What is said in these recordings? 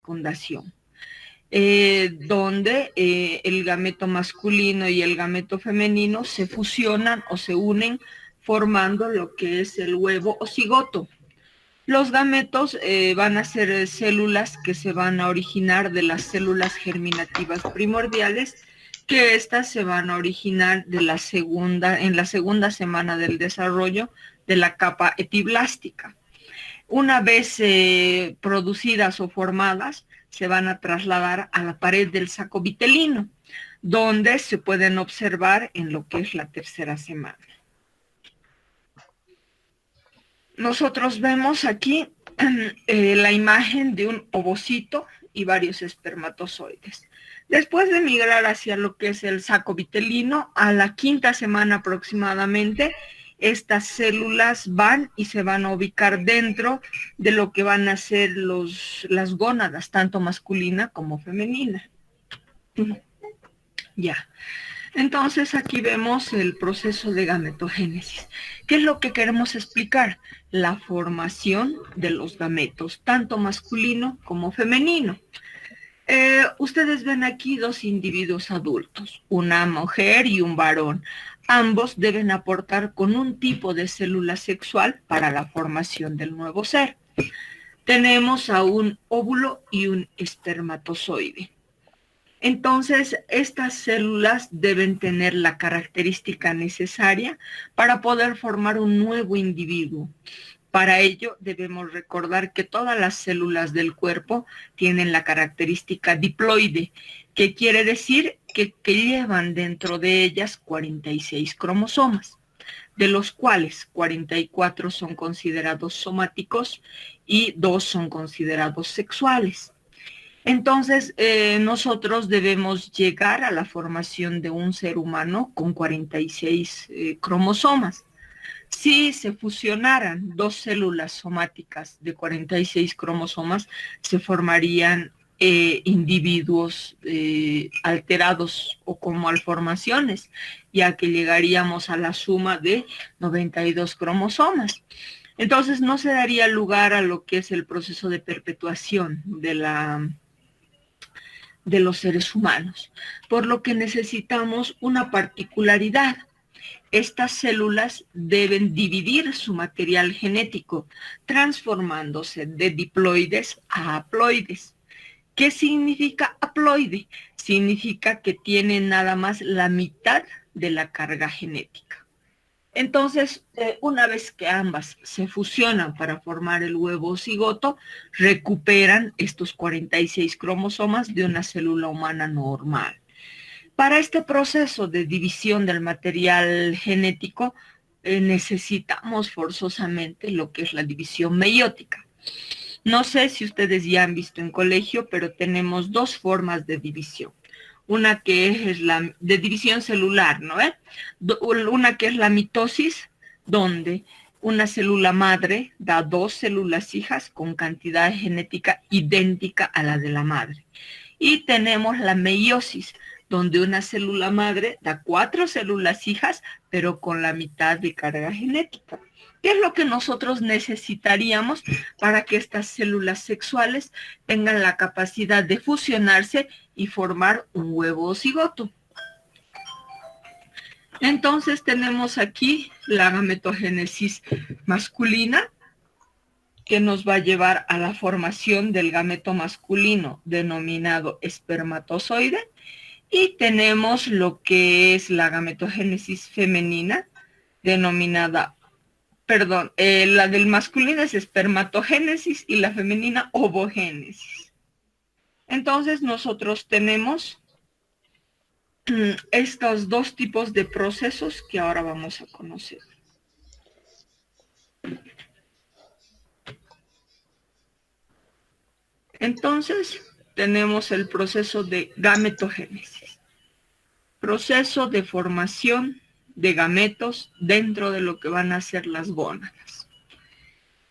fecundación, donde el gameto masculino y el gameto femenino se fusionan o se unen formando lo que es el huevo o cigoto. Los gametos van a ser células que se van a originar de las células germinativas primordiales, que estas se van a originar en la segunda semana del desarrollo de la capa epiblástica. Una vez producidas o formadas, se van a trasladar a la pared del saco vitelino, donde se pueden observar en lo que es la tercera semana. Nosotros vemos aquí la imagen de un ovocito y varios espermatozoides. Después de migrar hacia lo que es el saco vitelino, a la quinta semana aproximadamente, estas células van y se van a ubicar dentro de lo que van a ser las gónadas, tanto masculina como femenina. Ya. Entonces aquí vemos el proceso de gametogénesis. ¿Qué es lo que queremos explicar? La formación de los gametos, tanto masculino como femenino. Ustedes ven aquí dos individuos adultos, una mujer y un varón. Ambos deben aportar con un tipo de célula sexual para la formación del nuevo ser. Tenemos a un óvulo y un espermatozoide. Entonces, estas células deben tener la característica necesaria para poder formar un nuevo individuo. Para ello, debemos recordar que todas las células del cuerpo tienen la característica diploide, que quiere decir que llevan dentro de ellas 46 cromosomas, de los cuales 44 son considerados somáticos y 2 son considerados sexuales. Entonces, nosotros debemos llegar a la formación de un ser humano con 46 cromosomas. Si se fusionaran dos células somáticas de 46 cromosomas, se formarían individuos alterados o con malformaciones, ya que llegaríamos a la suma de 92 cromosomas. Entonces, no se daría lugar a lo que es el proceso de perpetuación de los seres humanos, por lo que necesitamos una particularidad. Estas células deben dividir su material genético, transformándose de diploides a haploides. ¿Qué significa haploide? Significa que tiene nada más la mitad de la carga genética. Entonces, una vez que ambas se fusionan para formar el huevo cigoto, recuperan estos 46 cromosomas de una célula humana normal. Para este proceso de división del material genético, necesitamos forzosamente lo que es la división meiótica. No sé si ustedes ya han visto en colegio, pero tenemos dos formas de división. Una que es la de división celular, ¿no? Una que es la mitosis, donde una célula madre da dos células hijas con cantidad genética idéntica a la de la madre. Y tenemos la meiosis, donde una célula madre da 4 células hijas, pero con la mitad de carga genética. ¿Qué es lo que nosotros necesitaríamos para que estas células sexuales tengan la capacidad de fusionarse y formar un huevo cigoto? Entonces tenemos aquí la gametogénesis masculina, que nos va a llevar a la formación del gameto masculino denominado espermatozoide, y tenemos lo que es la gametogénesis femenina denominada, la del masculino es espermatogénesis y la femenina ovogénesis. Entonces nosotros tenemos estos dos tipos de procesos que ahora vamos a conocer. Entonces tenemos el proceso de gametogénesis, proceso de formación de gametos dentro de lo que van a ser las gónadas.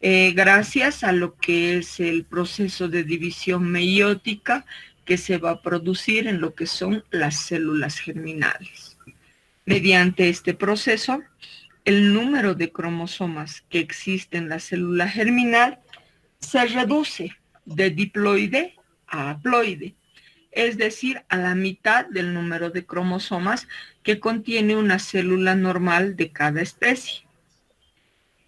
Gracias a lo que es el proceso de división meiótica que se va a producir en lo que son las células germinales. Mediante este proceso, el número de cromosomas que existe en la célula germinal se reduce de diploide haploide, es decir, a la mitad del número de cromosomas que contiene una célula normal de cada especie.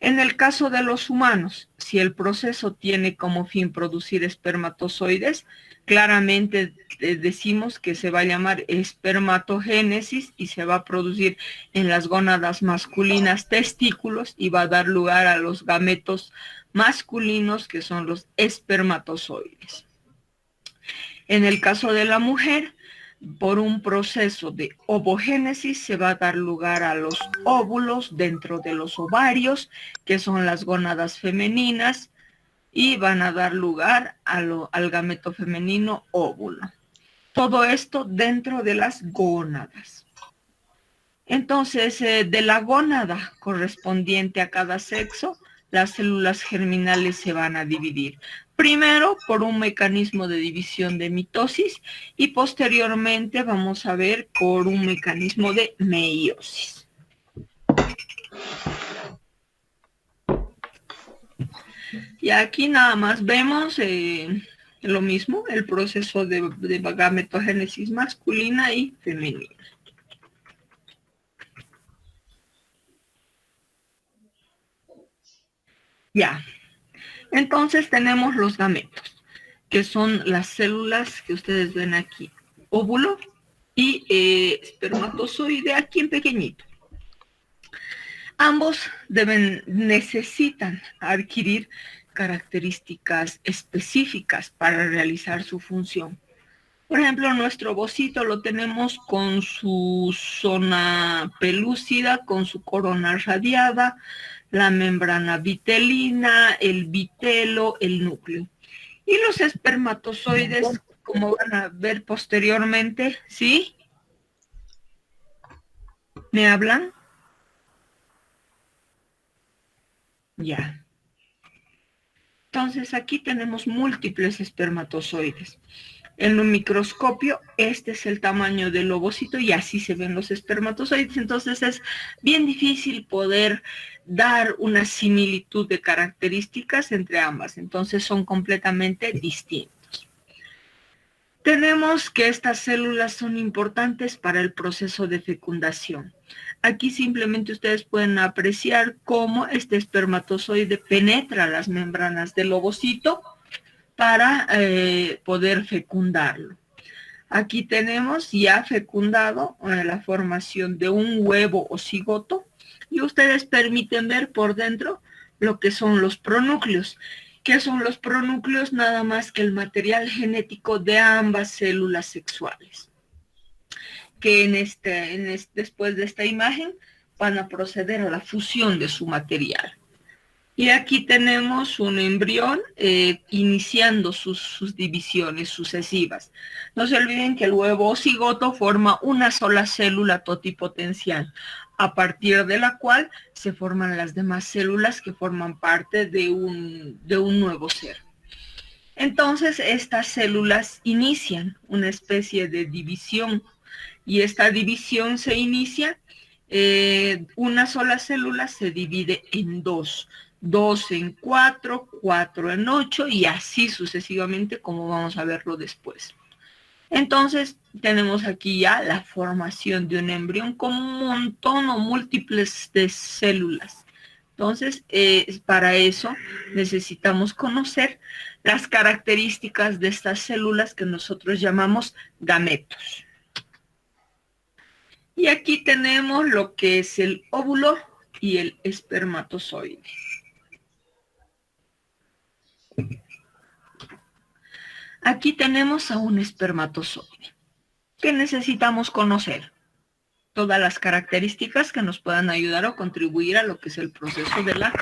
En el caso de los humanos, si el proceso tiene como fin producir espermatozoides, claramente decimos que se va a llamar espermatogénesis y se va a producir en las gónadas masculinas testículos y va a dar lugar a los gametos masculinos que son los espermatozoides. En el caso de la mujer, por un proceso de ovogénesis se va a dar lugar a los óvulos dentro de los ovarios, que son las gónadas femeninas, y van a dar lugar al gameto femenino óvulo. Todo esto dentro de las gónadas. Entonces, de la gónada correspondiente a cada sexo, las células germinales se van a dividir. Primero por un mecanismo de división de mitosis y posteriormente vamos a ver por un mecanismo de meiosis. Y aquí nada más vemos lo mismo, el proceso de gametogénesis masculina y femenina. Ya, entonces tenemos los gametos, que son las células que ustedes ven aquí, óvulo y espermatozoide aquí en pequeñito. Ambos necesitan adquirir características específicas para realizar su función. Por ejemplo, nuestro ovocito lo tenemos con su zona pelúcida, con su corona radiada, la membrana vitelina, el vitelo, el núcleo. Y los espermatozoides, como van a ver posteriormente, ¿sí? ¿Me hablan? Ya. Entonces aquí tenemos múltiples espermatozoides. En un microscopio, este es el tamaño del ovocito y así se ven los espermatozoides. Entonces es bien difícil poder dar una similitud de características entre ambas. Entonces son completamente distintos. Tenemos que estas células son importantes para el proceso de fecundación. Aquí simplemente ustedes pueden apreciar cómo este espermatozoide penetra las membranas del ovocito para poder fecundarlo. Aquí tenemos ya fecundado la formación de un huevo o cigoto y ustedes permiten ver por dentro lo que son los pronúcleos. ¿Qué son los pronúcleos? Nada más que el material genético de ambas células sexuales, que después de esta imagen van a proceder a la fusión de su material. Y aquí tenemos un embrión iniciando sus divisiones sucesivas. No se olviden que el huevo o cigoto forma una sola célula totipotencial, a partir de la cual se forman las demás células que forman parte de un nuevo ser. Entonces, estas células inician una especie de división y esta división se inicia, una sola célula se divide en dos en 4, 4 en 8 y así sucesivamente como vamos a verlo después. Entonces tenemos aquí ya la formación de un embrión con un montón o múltiples de células. Entonces, para eso necesitamos conocer las características de estas células que nosotros llamamos gametos. Y aquí tenemos lo que es el óvulo y el espermatozoide. Aquí tenemos a un espermatozoide. ¿Qué necesitamos conocer? Todas las características que nos puedan ayudar o contribuir a lo que es el proceso de la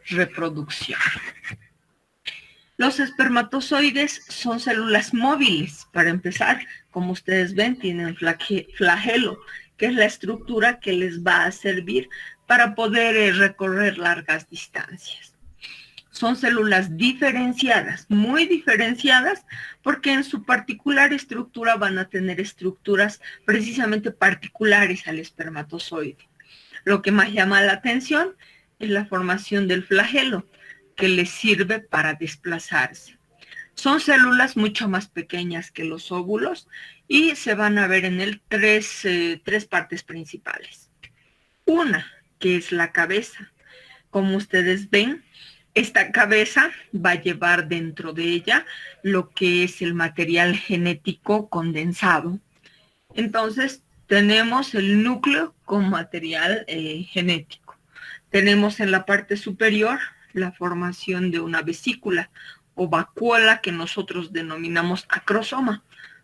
reproducción. Los espermatozoides son células móviles. Para empezar, como ustedes ven, tienen flagelo, que es la estructura que les va a servir para poder recorrer largas distancias. Son células diferenciadas, muy diferenciadas, porque en su particular estructura van a tener estructuras precisamente particulares al espermatozoide. Lo que más llama la atención es la formación del flagelo, que les sirve para desplazarse. Son células mucho más pequeñas que los óvulos y se van a ver en él tres partes principales. Una, que es la cabeza. Como ustedes ven, esta cabeza va a llevar dentro de ella lo que es el material genético condensado. Entonces, tenemos el núcleo con material genético. Tenemos en la parte superior la formación de una vesícula o vacuola que nosotros denominamos acrosoma,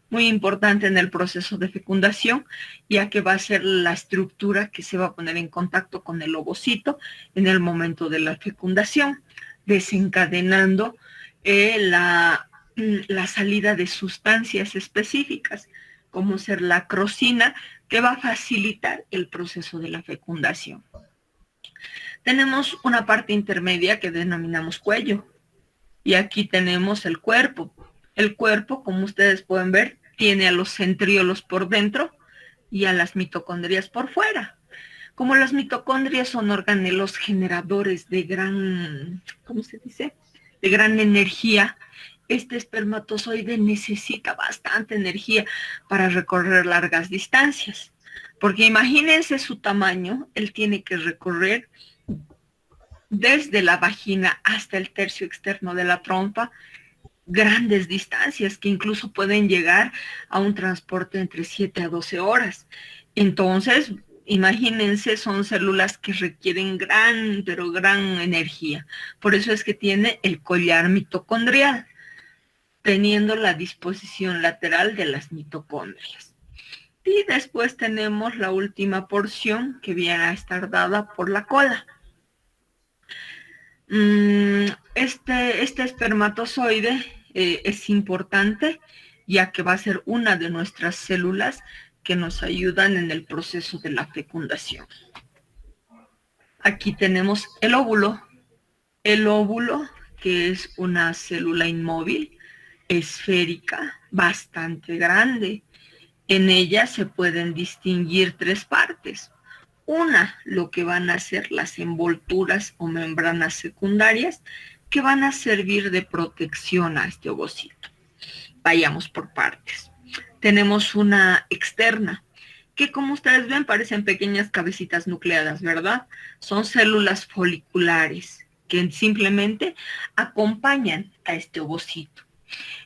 muy importante en el proceso de fecundación, ya que va a ser la estructura que se va a poner en contacto con el ovocito en el momento de la fecundación, desencadenando la salida de sustancias específicas, como ser la acrosina, que va a facilitar el proceso de la fecundación. Tenemos una parte intermedia que denominamos cuello, y aquí tenemos el cuerpo. El cuerpo, como ustedes pueden ver, tiene a los centriolos por dentro y a las mitocondrias por fuera. Como las mitocondrias son organelos generadores de gran, ¿cómo se dice? De gran energía, este espermatozoide necesita bastante energía para recorrer largas distancias. Porque imagínense su tamaño, él tiene que recorrer desde la vagina hasta el tercio externo de la trompa grandes distancias que incluso pueden llegar a un transporte entre 7 a 12 horas. Entonces, imagínense, son células que requieren gran, pero gran energía. Por eso es que tiene el collar mitocondrial, teniendo la disposición lateral de las mitocondrias. Y después tenemos la última porción que viene a estar dada por la cola. Este espermatozoide es importante, ya que va a ser una de nuestras células que nos ayudan en el proceso de la fecundación. Aquí tenemos el óvulo. El óvulo, que es una célula inmóvil, esférica, bastante grande. En ella se pueden distinguir tres partes. Una, lo que van a ser las envolturas o membranas secundarias que van a servir de protección a este ovocito. Vayamos por partes. Tenemos una externa, que como ustedes ven parecen pequeñas cabecitas nucleadas, ¿verdad? Son células foliculares que simplemente acompañan a este ovocito.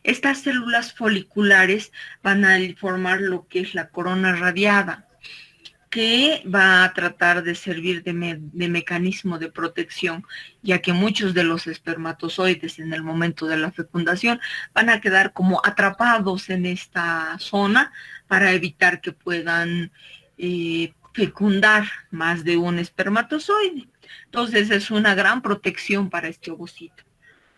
Estas células foliculares van a formar lo que es la corona radiada, que va a tratar de servir de mecanismo de protección, ya que muchos de los espermatozoides en el momento de la fecundación van a quedar como atrapados en esta zona para evitar que puedan fecundar más de un espermatozoide. Entonces es una gran protección para este ovocito.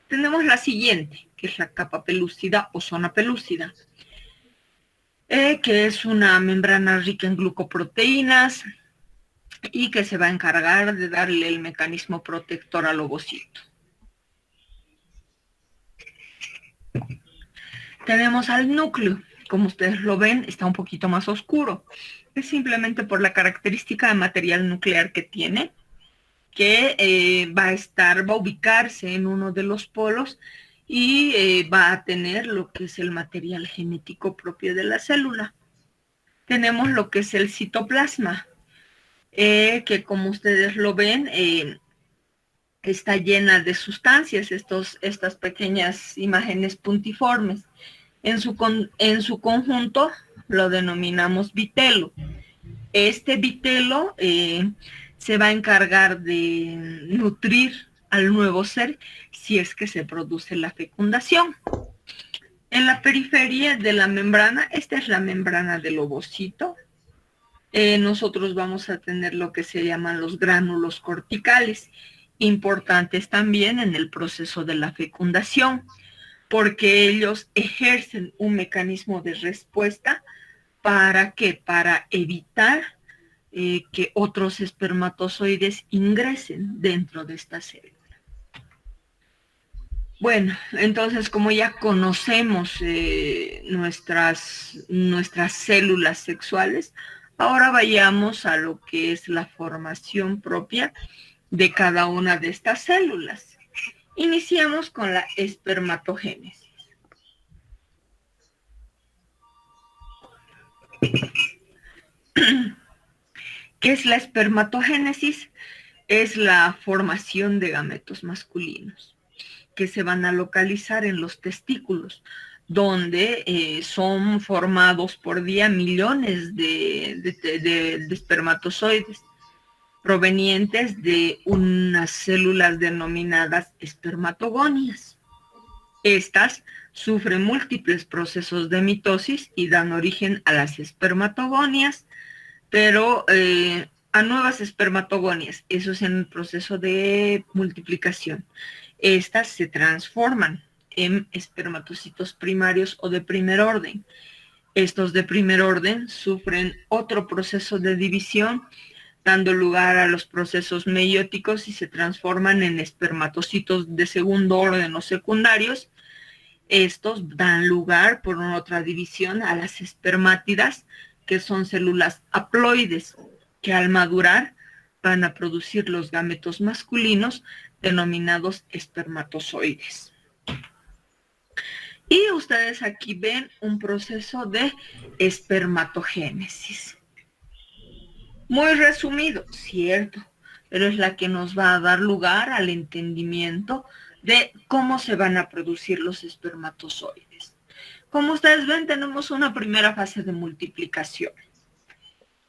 Tenemos la siguiente, que es la capa pelúcida o zona pelúcida, que es una membrana rica en glucoproteínas y que se va a encargar de darle el mecanismo protector al ovocito. Tenemos al núcleo. Como ustedes lo ven, está un poquito más oscuro. Es simplemente por la característica de material nuclear que tiene, que va a ubicarse en uno de los polos y va a tener lo que es el material genético propio de la célula. Tenemos lo que es el citoplasma, que como ustedes lo ven, está llena de sustancias, estas pequeñas imágenes puntiformes. En su conjunto lo denominamos vitelo. Este vitelo se va a encargar de nutrir al nuevo ser si es que se produce la fecundación. En la periferia de la membrana, esta es la membrana del ovocito, nosotros vamos a tener lo que se llaman los gránulos corticales, importantes también en el proceso de la fecundación, porque ellos ejercen un mecanismo de respuesta para evitar que otros espermatozoides ingresen dentro de esta célula. Bueno, entonces como ya conocemos nuestras células sexuales, ahora vayamos a lo que es la formación propia de cada una de estas células. Iniciamos con la espermatogénesis. ¿Qué es la espermatogénesis? Es la formación de gametos masculinos que se van a localizar en los testículos, donde son formados por día millones de espermatozoides provenientes de unas células denominadas espermatogonias. Estas sufren múltiples procesos de mitosis y dan origen a las espermatogonias, pero a nuevas espermatogonias. Eso es en el proceso de multiplicación. Estas se transforman en espermatocitos primarios o de primer orden. Estos de primer orden sufren otro proceso de división, dando lugar a los procesos meióticos y se transforman en espermatocitos de segundo orden o secundarios. Estos dan lugar por otra división a las espermátidas, que son células haploides, que al madurar van a producir los gametos masculinos denominados espermatozoides. Y ustedes aquí ven un proceso de espermatogénesis. Muy resumido, cierto, pero es la que nos va a dar lugar al entendimiento de cómo se van a producir los espermatozoides. Como ustedes ven, tenemos una primera fase de multiplicación.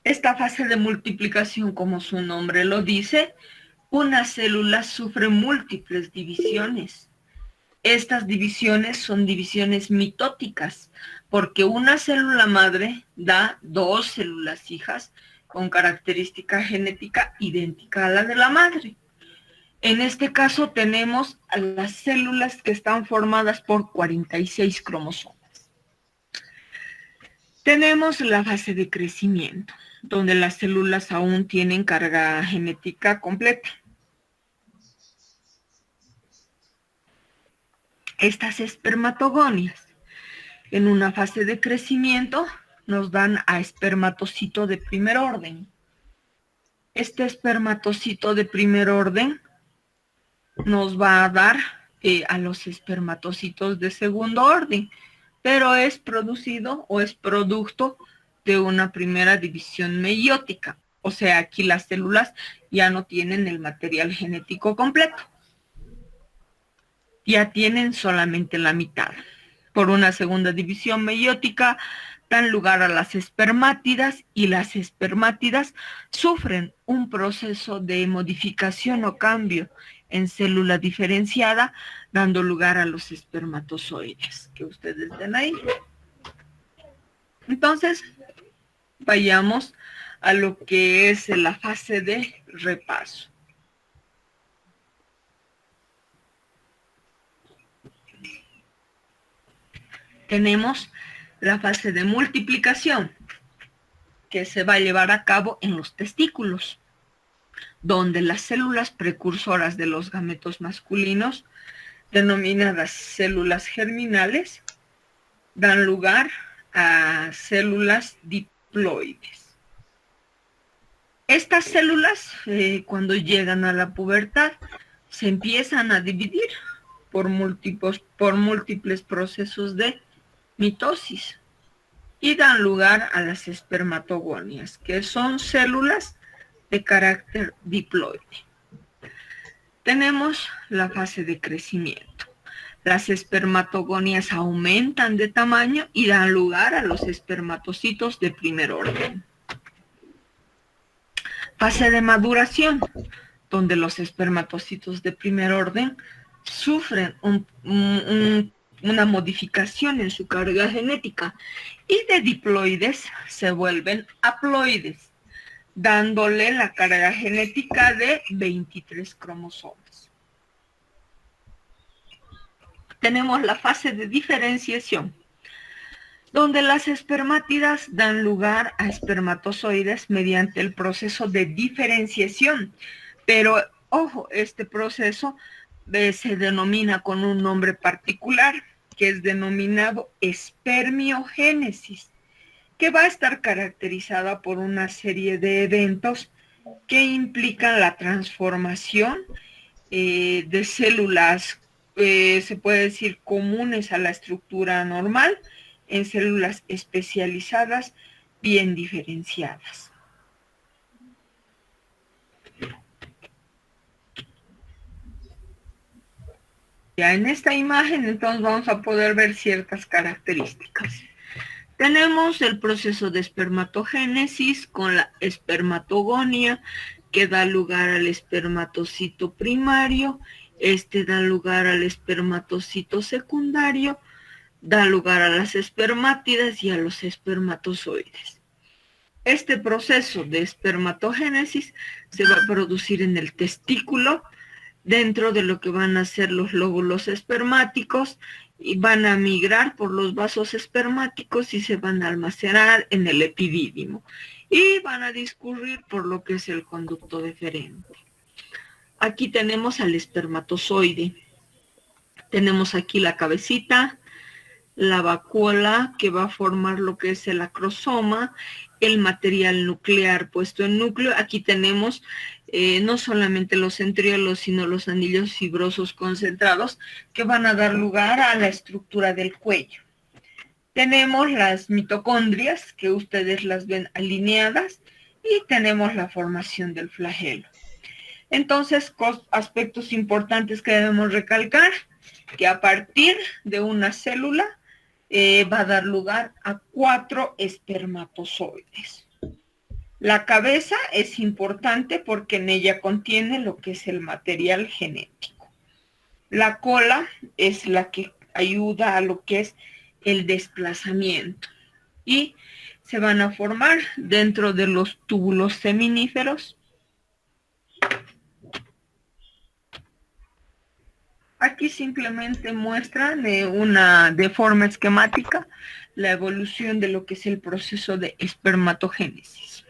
Esta fase de multiplicación, como su nombre lo dice, una célula sufre múltiples divisiones. Estas divisiones son divisiones mitóticas, porque una célula madre da dos células hijas con característica genética idéntica a la de la madre. En este caso tenemos a las células que están formadas por 46 cromosomas. Tenemos la fase de crecimiento, donde las células aún tienen carga genética completa. Estas espermatogonias, en una fase de crecimiento, nos dan a espermatocito de primer orden. Este espermatocito de primer orden nos va a dar a los espermatocitos de segundo orden, pero es producido o es producto de una primera división meiótica. O sea, aquí las células ya no tienen el material genético completo. Ya tienen solamente la mitad. Por una segunda división meiótica dan lugar a las espermátidas y las espermátidas sufren un proceso de modificación o cambio en célula diferenciada, dando lugar a los espermatozoides que ustedes ven ahí. Entonces, vayamos a lo que es la fase de repaso. Tenemos la fase de multiplicación, que se va a llevar a cabo en los testículos, donde las células precursoras de los gametos masculinos, denominadas células germinales, dan lugar a células diploides. Estas células, cuando llegan a la pubertad, se empiezan a dividir por múltiples procesos de mitosis y dan lugar a las espermatogonias, que son células de carácter diploide. Tenemos la fase de crecimiento. Las espermatogonias aumentan de tamaño y dan lugar a los espermatocitos de primer orden. Fase de maduración, donde los espermatocitos de primer orden sufren una modificación en su carga genética y de diploides se vuelven haploides, dándole la carga genética de 23 cromosomas. Tenemos la fase de diferenciación, donde las espermátidas dan lugar a espermatozoides mediante el proceso de diferenciación. Pero, ojo, este proceso se denomina con un nombre particular, que es denominado espermiogénesis, que va a estar caracterizada por una serie de eventos que implican la transformación de células, se puede decir, comunes a la estructura normal, en células especializadas bien diferenciadas. Ya en esta imagen entonces vamos a poder ver ciertas características. Tenemos el proceso de espermatogénesis con la espermatogonia, que da lugar al espermatocito primario. Este da lugar al espermatocito secundario, da lugar a las espermátidas y a los espermatozoides. Este proceso de espermatogénesis se va a producir en el testículo, dentro de lo que van a ser los lóbulos espermáticos, y van a migrar por los vasos espermáticos y se van a almacenar en el epidídimo y van a discurrir por lo que es el conducto deferente. Aquí tenemos al espermatozoide. Tenemos aquí la cabecita, la vacuola que va a formar lo que es el acrosoma, el material nuclear puesto en núcleo. Aquí tenemos no solamente los centriolos, sino los anillos fibrosos concentrados que van a dar lugar a la estructura del cuello. Tenemos las mitocondrias, que ustedes las ven alineadas, y tenemos la formación del flagelo. Entonces, aspectos importantes que debemos recalcar, que a partir de una célula va a dar lugar a 4 espermatozoides. La cabeza es importante porque en ella contiene lo que es el material genético. La cola es la que ayuda a lo que es el desplazamiento y se van a formar dentro de los túbulos seminíferos. Aquí simplemente muestran de forma esquemática la evolución de lo que es el proceso de espermatogénesis.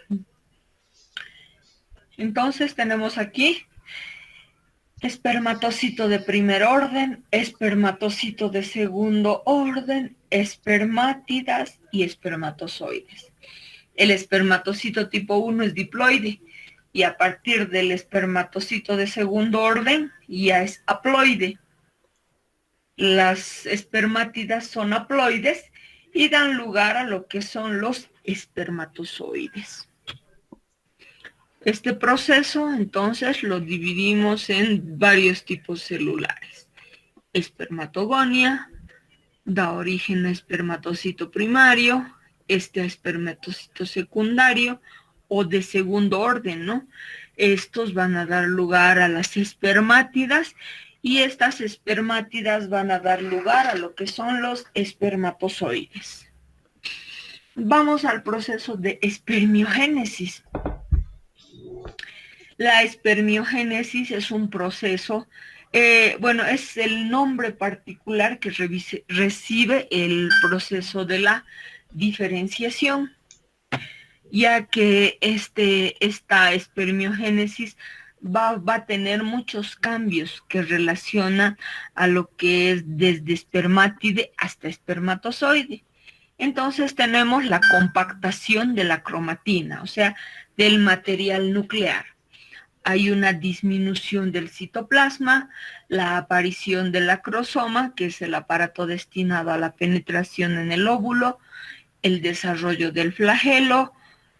Entonces tenemos aquí espermatocito de primer orden, espermatocito de segundo orden, espermátidas y espermatozoides. El espermatocito tipo 1 es diploide y a partir del espermatocito de segundo orden ya es haploide. Las espermátidas son haploides y dan lugar a lo que son los espermatozoides. Este proceso entonces lo dividimos en varios tipos celulares. Espermatogonia da origen a espermatocito primario, este espermatocito secundario o de segundo orden, ¿no? Estos van a dar lugar a las espermátidas y estas espermátidas van a dar lugar a lo que son los espermatozoides. Vamos al proceso de espermiogénesis. La espermiogénesis es un proceso, es el nombre particular que recibe el proceso de la diferenciación, ya que esta espermiogénesis va a tener muchos cambios que relacionan a lo que es desde espermátide hasta espermatozoide. Entonces tenemos la compactación de la cromatina, o sea, del material nuclear. Hay una disminución del citoplasma, la aparición del acrosoma, que es el aparato destinado a la penetración en el óvulo, el desarrollo del flagelo,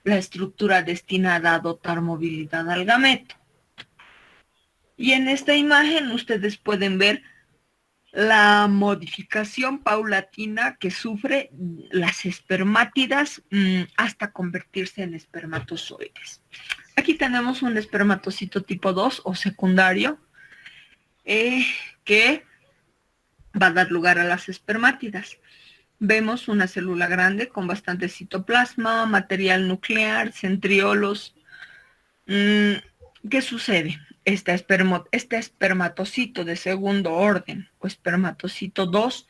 la estructura destinada a dotar movilidad al gameto. Y en esta imagen ustedes pueden ver la modificación paulatina que sufre las espermátidas hasta convertirse en espermatozoides. Aquí tenemos un espermatocito tipo 2 o secundario que va a dar lugar a las espermátidas. Vemos una célula grande con bastante citoplasma, material nuclear, centriolos. ¿Qué sucede? Este espermatocito de segundo orden o espermatocito 2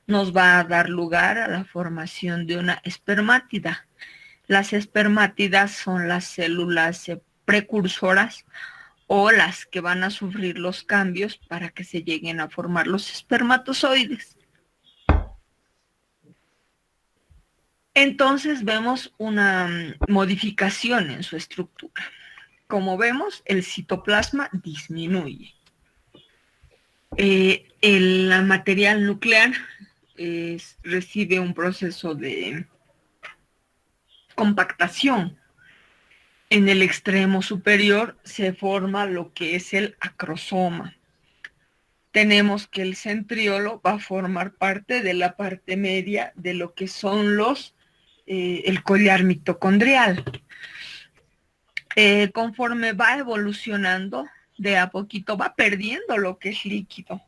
nos va a dar lugar a la formación de una espermátida. Las espermátidas son las células precursoras o las que van a sufrir los cambios para que se lleguen a formar los espermatozoides. Entonces vemos una modificación en su estructura. Como vemos, el citoplasma disminuye. El material nuclear recibe un proceso de compactación. En el extremo superior se forma lo que es el acrosoma. Tenemos que el centriolo va a formar parte de la parte media de lo que son el collar mitocondrial. Conforme va evolucionando, de a poquito va perdiendo lo que es líquido,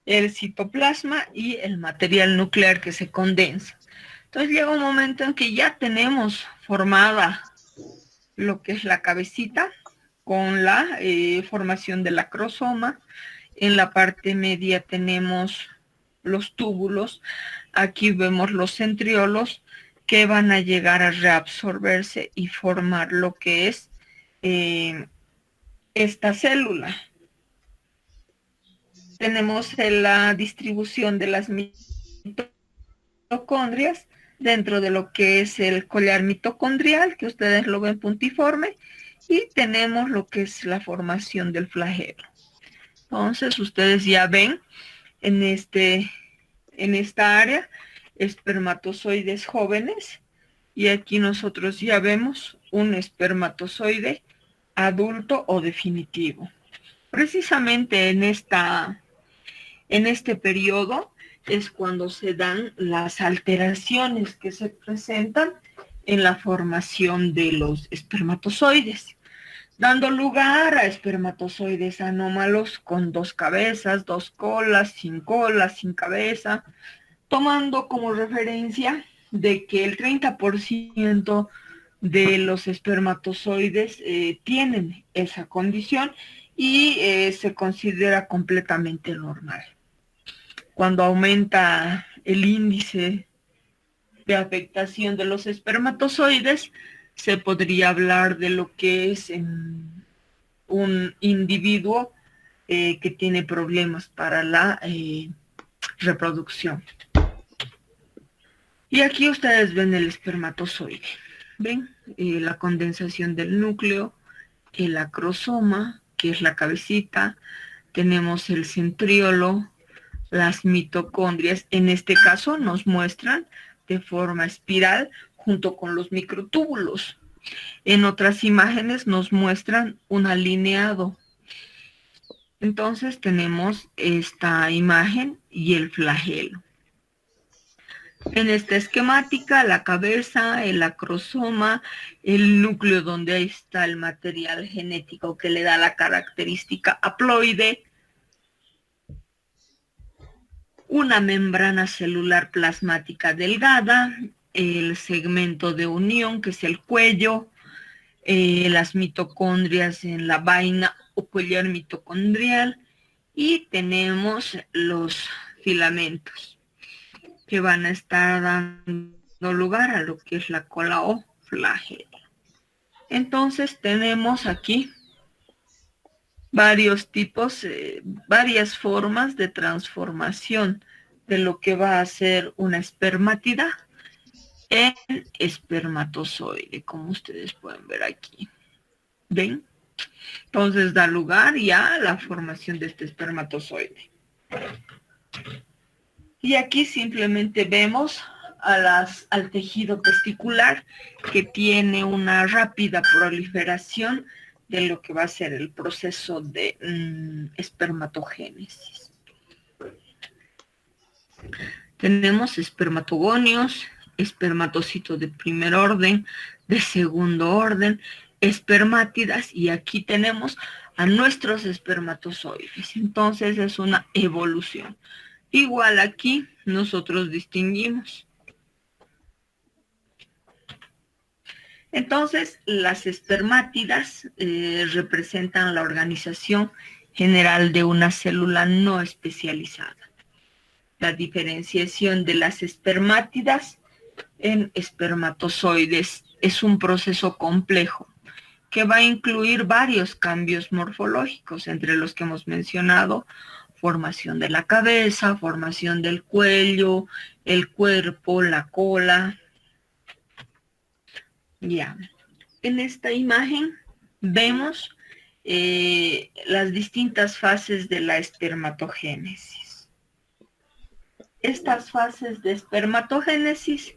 el citoplasma y el material nuclear que se condensa. Entonces llega un momento en que ya tenemos formada lo que es la cabecita con la formación del acrosoma. En la parte media tenemos los túbulos. Aquí vemos los centriolos que van a llegar a reabsorberse y formar lo que es esta célula. Tenemos la distribución de las mitocondrias dentro de lo que es el collar mitocondrial, que ustedes lo ven puntiforme, y tenemos lo que es la formación del flagelo. Entonces, ustedes ya ven en esta área espermatozoides jóvenes, y aquí nosotros ya vemos un espermatozoide adulto o definitivo. Precisamente en este periodo es cuando se dan las alteraciones que se presentan en la formación de los espermatozoides, dando lugar a espermatozoides anómalos con 2 cabezas, 2 colas, sin cabeza, tomando como referencia de que el 30% de los espermatozoides tienen esa condición y se considera completamente normal. Cuando aumenta el índice de afectación de los espermatozoides, se podría hablar de lo que es un individuo que tiene problemas para la reproducción. Y aquí ustedes ven el espermatozoide. ¿Ven? La condensación del núcleo, el acrosoma, que es la cabecita, tenemos el centriolo, las mitocondrias, en este caso nos muestran de forma espiral junto con los microtúbulos. En otras imágenes nos muestran un alineado. Entonces tenemos esta imagen y el flagelo. En esta esquemática, la cabeza, el acrosoma, el núcleo donde está el material genético que le da la característica haploide, una membrana celular plasmática delgada, el segmento de unión, que es el cuello, las mitocondrias en la vaina o collar mitocondrial, y tenemos los filamentos que van a estar dando lugar a lo que es la cola o flagelo. Entonces tenemos aquí varios tipos, varias formas de transformación de lo que va a ser una espermátida en espermatozoide, como ustedes pueden ver aquí. ¿Ven? Entonces da lugar ya a la formación de este espermatozoide. Y aquí simplemente vemos al tejido testicular, que tiene una rápida proliferación de lo que va a ser el proceso de espermatogénesis. Tenemos espermatogonios, espermatocitos de primer orden, de segundo orden, espermátidas, y aquí tenemos a nuestros espermatozoides. Entonces es una evolución. Igual aquí nosotros distinguimos. Entonces, las espermátidas representan la organización general de una célula no especializada. La diferenciación de las espermátidas en espermatozoides es un proceso complejo que va a incluir varios cambios morfológicos, entre los que hemos mencionado: formación de la cabeza, formación del cuello, el cuerpo, la cola. Ya. En esta imagen vemos las distintas fases de la espermatogénesis. Estas fases de espermatogénesis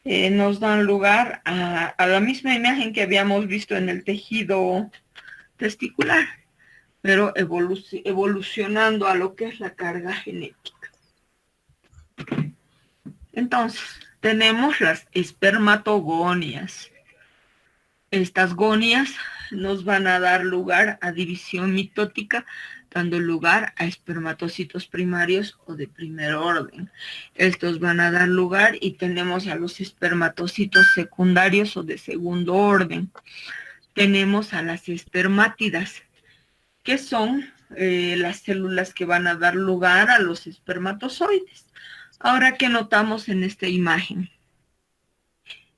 nos dan lugar a la misma imagen que habíamos visto en el tejido testicular, pero evolucionando a lo que es la carga genética. Entonces, tenemos las espermatogonias. Estas gonias nos van a dar lugar a división mitótica, dando lugar a espermatocitos primarios o de primer orden. Estos van a dar lugar y tenemos a los espermatocitos secundarios o de segundo orden. Tenemos a las espermátidas, que son las células que van a dar lugar a los espermatozoides. Ahora, ¿qué notamos en esta imagen?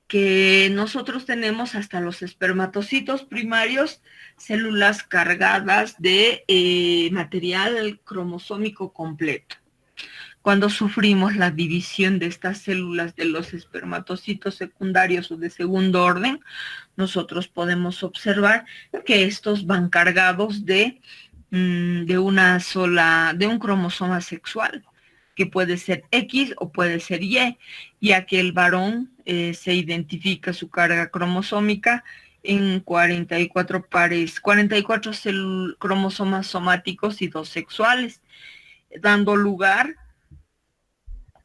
Que nosotros tenemos hasta los espermatocitos primarios, células cargadas de material cromosómico completo. Cuando sufrimos la división de estas células de los espermatocitos secundarios o de segundo orden, nosotros podemos observar que estos van cargados de un cromosoma sexual, que puede ser X o puede ser Y, ya que el varón se identifica su carga cromosómica en 44 pares, 44 cromosomas somáticos y 2 sexuales, dando lugar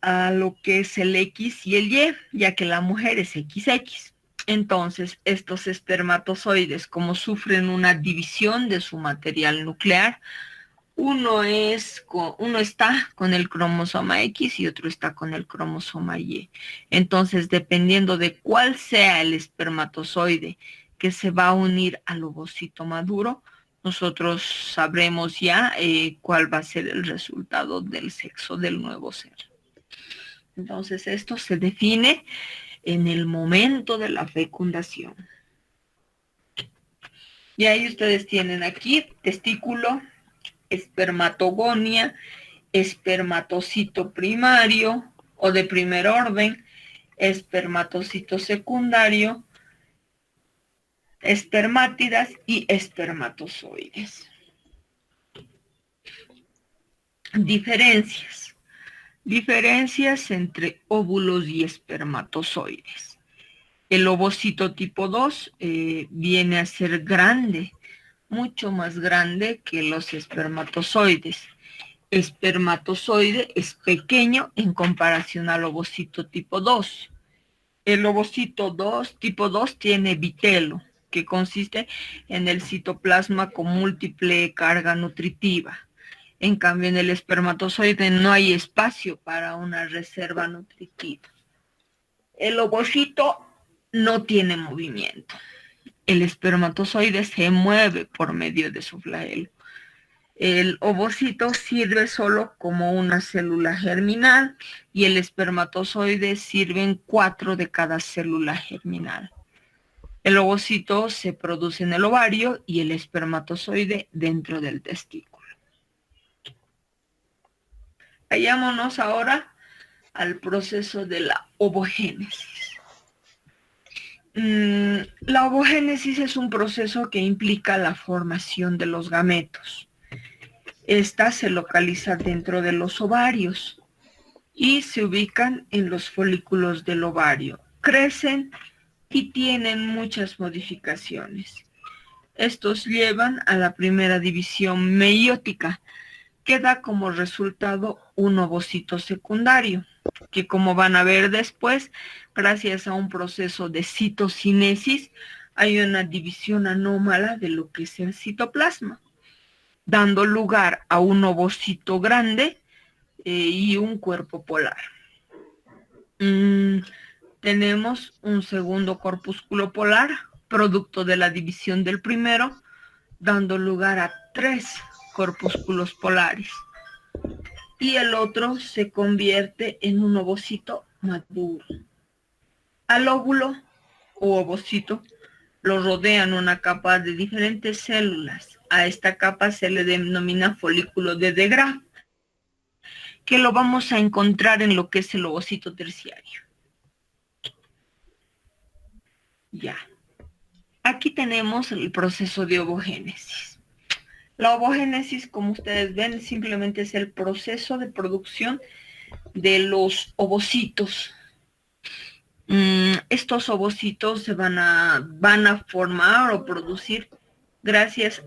a lo que es el X y el Y, ya que la mujer es XX. Entonces, estos espermatozoides, como sufren una división de su material nuclear, uno está con el cromosoma X y otro está con el cromosoma Y. Entonces, dependiendo de cuál sea el espermatozoide que se va a unir al ovocito maduro, nosotros sabremos ya cuál va a ser el resultado del sexo del nuevo ser. Entonces, esto se define en el momento de la fecundación. Y ahí ustedes tienen aquí testículo, espermatogonia, espermatocito primario o de primer orden, espermatocito secundario, espermátidas y espermatozoides. Diferencias. Diferencias entre óvulos y espermatozoides. El ovocito tipo 2 viene a ser grande, mucho más grande que los espermatozoides. Espermatozoide es pequeño en comparación al ovocito tipo 2. El ovocito tipo 2 tiene vitelo, que consiste en el citoplasma con múltiple carga nutritiva. En cambio, en el espermatozoide no hay espacio para una reserva nutritiva. El ovocito no tiene movimiento. El espermatozoide se mueve por medio de su flagelo. El ovocito sirve solo como una célula germinal y el espermatozoide sirven 4 de cada célula germinal. El ovocito se produce en el ovario y el espermatozoide dentro del testículo. Vayámonos ahora al proceso de la ovogénesis. La ovogénesis es un proceso que implica la formación de los gametos. Esta se localiza dentro de los ovarios y se ubican en los folículos del ovario. Crecen y tienen muchas modificaciones. Estos llevan a la primera división meiótica, que da como resultado un ovocito secundario, que como van a ver después, gracias a un proceso de citocinesis, hay una división anómala de lo que es el citoplasma, dando lugar a un ovocito grande y un cuerpo polar. Tenemos un segundo corpúsculo polar, producto de la división del primero, dando lugar a 3 corpúsculos polares. Y el otro se convierte en un ovocito maduro. Al óvulo o ovocito lo rodean una capa de diferentes células. A esta capa se le denomina folículo de De Graaf, que lo vamos a encontrar en lo que es el ovocito terciario. Ya. Aquí tenemos el proceso de ovogénesis. La ovogénesis, como ustedes ven, simplemente es el proceso de producción de los ovocitos. estos ovocitos van a formar o producir gracias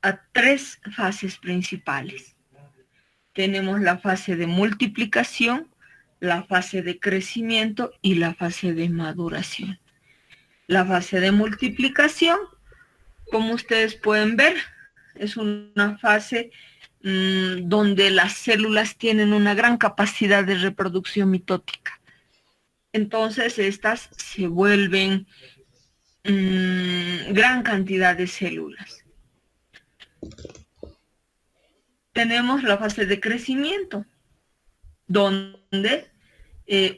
a tres fases principales. Tenemos la fase de multiplicación, la fase de crecimiento y la fase de maduración. La fase de multiplicación, como ustedes pueden ver, es una fase donde las células tienen una gran capacidad de reproducción mitótica. Entonces, estas se vuelven gran cantidad de células. Tenemos la fase de crecimiento, donde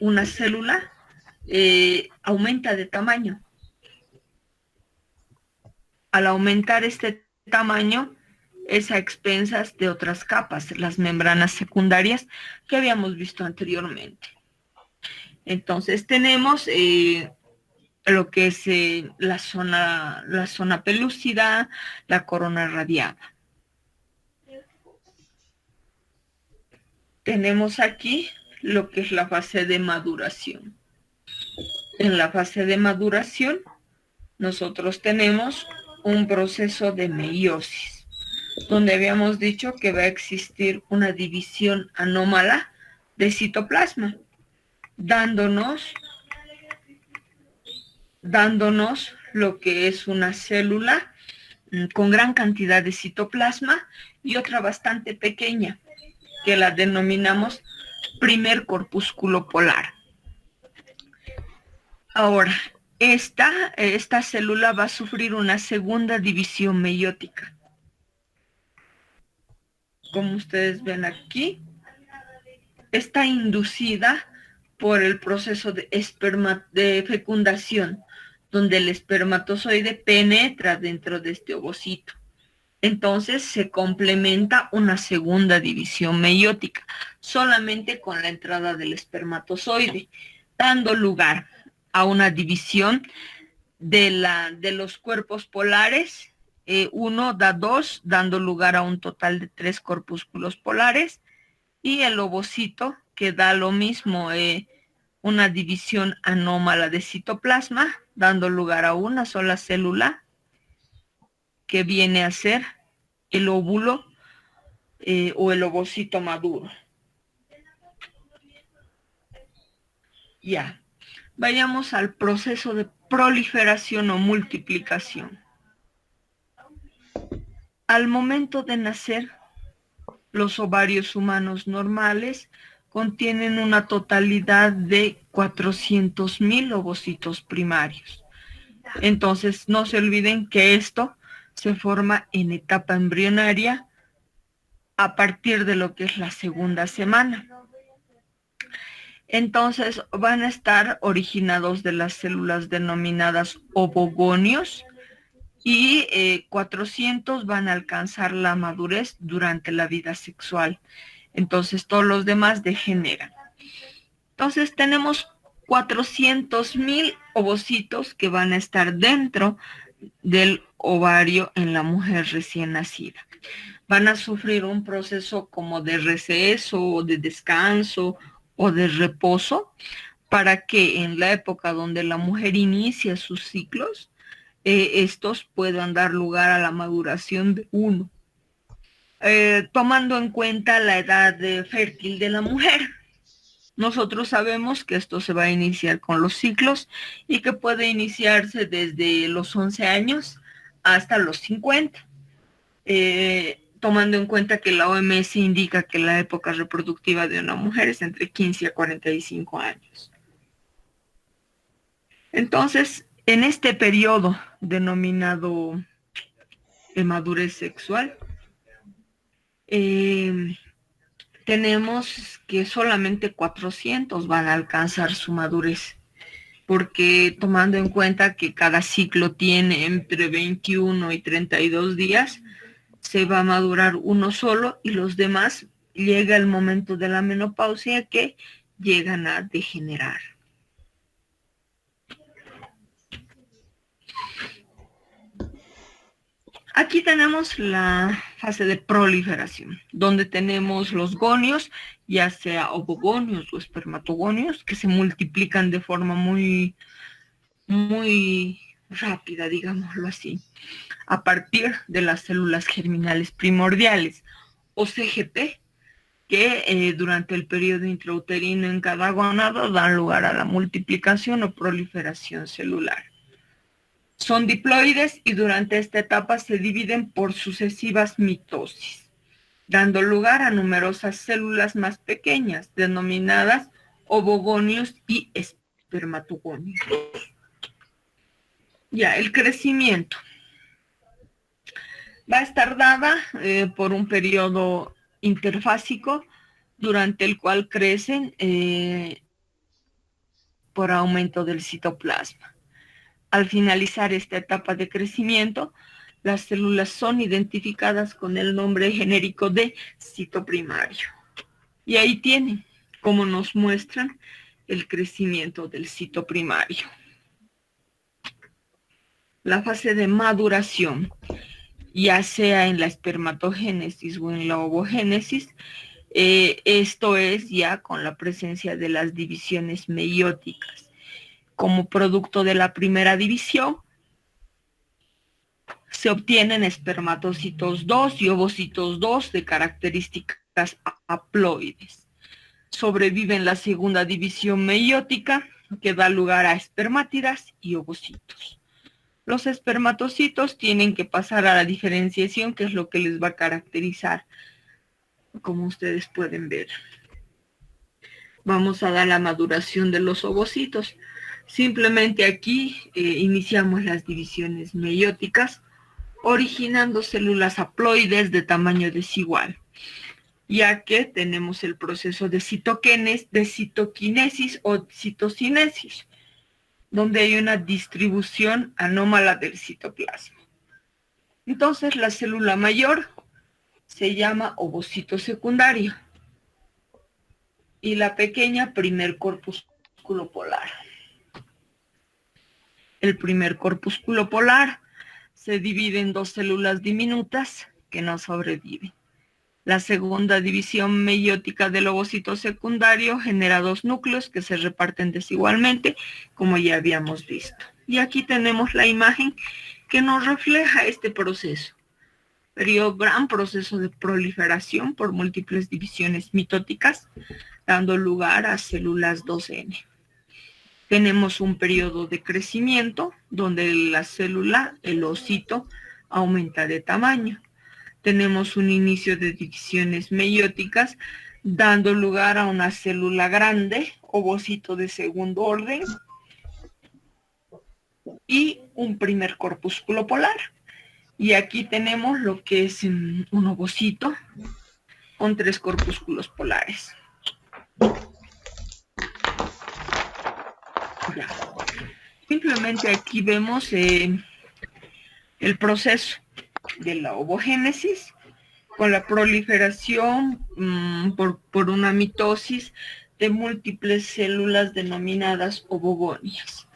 una célula aumenta de tamaño. Al aumentar este tamaño, es a expensas de otras capas, las membranas secundarias que habíamos visto anteriormente. Entonces tenemos lo que es la zona pelúcida, la corona radiada. Tenemos aquí lo que es la fase de maduración. En la fase de maduración, nosotros tenemos un proceso de meiosis, donde habíamos dicho que va a existir una división anómala de citoplasma, dándonos lo que es una célula con gran cantidad de citoplasma y otra bastante pequeña, que la denominamos primer corpúsculo polar. Ahora, esta célula va a sufrir una segunda división meiótica. Como ustedes ven aquí, está inducida por el proceso de fecundación, donde el espermatozoide penetra dentro de este ovocito. Entonces se complementa una segunda división meiótica, solamente con la entrada del espermatozoide, dando lugar a una división de los cuerpos polares. Uno da dos, dando lugar a un total de 3 corpúsculos polares, y el ovocito, que da lo mismo, una división anómala de citoplasma, dando lugar a una sola célula, que viene a ser el óvulo o el ovocito maduro. Ya, vayamos al proceso de proliferación o multiplicación. Al momento de nacer, los ovarios humanos normales contienen una totalidad de 400.000 ovocitos primarios. Entonces, no se olviden que esto se forma en etapa embrionaria a partir de lo que es la segunda semana. Entonces, van a estar originados de las células denominadas ovogonios, y 400 van a alcanzar la madurez durante la vida sexual. Entonces, todos los demás degeneran. Entonces, tenemos 400.000 ovocitos que van a estar dentro del ovario en la mujer recién nacida. Van a sufrir un proceso como de receso, o de descanso, o de reposo, para que en la época donde la mujer inicia sus ciclos, estos puedan dar lugar a la maduración de uno. Tomando en cuenta la edad fértil de la mujer. Nosotros sabemos que esto se va a iniciar con los ciclos y que puede iniciarse desde los 11 años hasta los 50. Tomando en cuenta que la OMS indica que la época reproductiva de una mujer es entre 15 a 45 años. Entonces, en este periodo denominado de madurez sexual, tenemos que solamente 400 van a alcanzar su madurez, porque tomando en cuenta que cada ciclo tiene entre 21 y 32 días, se va a madurar uno solo y los demás llega el momento de la menopausia que llegan a degenerar. Aquí tenemos la fase de proliferación, donde tenemos los gonios, ya sea ovogonios o espermatogonios, que se multiplican de forma muy rápida, digámoslo así, a partir de las células germinales primordiales, o CGP, que durante el periodo intrauterino en cada gonado dan lugar a la multiplicación o proliferación celular. Son diploides y durante esta etapa se dividen por sucesivas mitosis, dando lugar a numerosas células más pequeñas, denominadas ovogonios y espermatogonios. Ya, el crecimiento va a estar dada por un periodo interfásico durante el cual crecen por aumento del citoplasma. Al finalizar esta etapa de crecimiento, las células son identificadas con el nombre genérico de citoprimario. Y ahí tienen, como nos muestran, el crecimiento del citoprimario. La fase de maduración, ya sea en la espermatogénesis o en la ovogénesis, esto es ya con la presencia de las divisiones meióticas. Como producto de la primera división, se obtienen espermatocitos 2 y ovocitos 2 de características haploides. Sobreviven la segunda división meiótica, que da lugar a espermátidas y ovocitos. Los espermatocitos tienen que pasar a la diferenciación, que es lo que les va a caracterizar, como ustedes pueden ver. Vamos a dar la maduración de los ovocitos. Simplemente aquí iniciamos las divisiones meióticas, originando células haploides de tamaño desigual, ya que tenemos el proceso de citoquinesis o citocinesis, donde hay una distribución anómala del citoplasma. Entonces, la célula mayor se llama ovocito secundario y la pequeña primer corpúsculo polar. El primer corpúsculo polar se divide en dos células diminutas que no sobreviven. La segunda división meiótica del ovocito secundario genera dos núcleos que se reparten desigualmente, como ya habíamos visto. Y aquí tenemos la imagen que nos refleja este proceso. Gran proceso de proliferación por múltiples divisiones mitóticas, dando lugar a células 2N. Tenemos un periodo de crecimiento donde la célula, el ovocito, aumenta de tamaño. Tenemos un inicio de divisiones meióticas, dando lugar a una célula grande, ovocito de segundo orden, y un primer corpúsculo polar. Y aquí tenemos lo que es un ovocito con 3 corpúsculos polares. Ya. Simplemente aquí vemos el proceso de la ovogénesis con la proliferación por una mitosis de múltiples células denominadas ovogonias.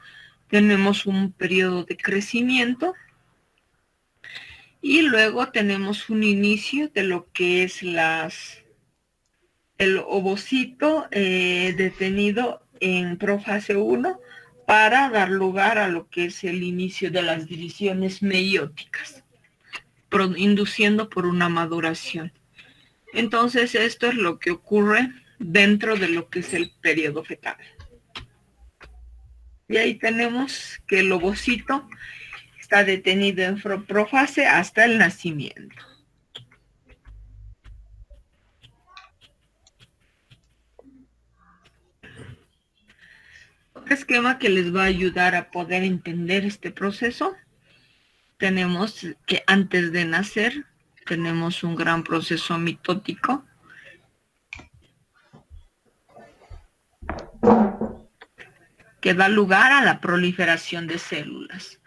Tenemos un periodo de crecimiento y luego tenemos un inicio de lo que es el ovocito detenido en profase 1 para dar lugar a lo que es el inicio de las divisiones meióticas, induciendo por una maduración. Entonces, esto es lo que ocurre dentro de lo que es el periodo fetal. Y ahí tenemos que el ovocito está detenido en profase hasta el nacimiento. Otro esquema que les va a ayudar a poder entender este proceso, tenemos que antes de nacer tenemos un gran proceso mitótico que da lugar a la proliferación de células,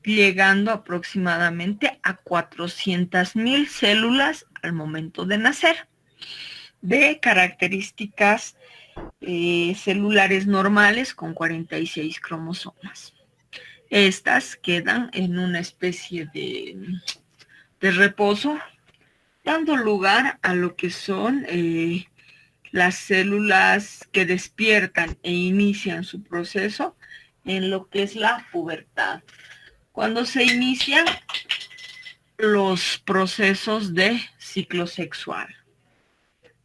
llegando aproximadamente a 400,000 células al momento de nacer, de características celulares normales con 46 cromosomas. Estas quedan en una especie de reposo dando lugar a lo que son las células que despiertan e inician su proceso en lo que es la pubertad. Cuando se inician los procesos de ciclo sexual.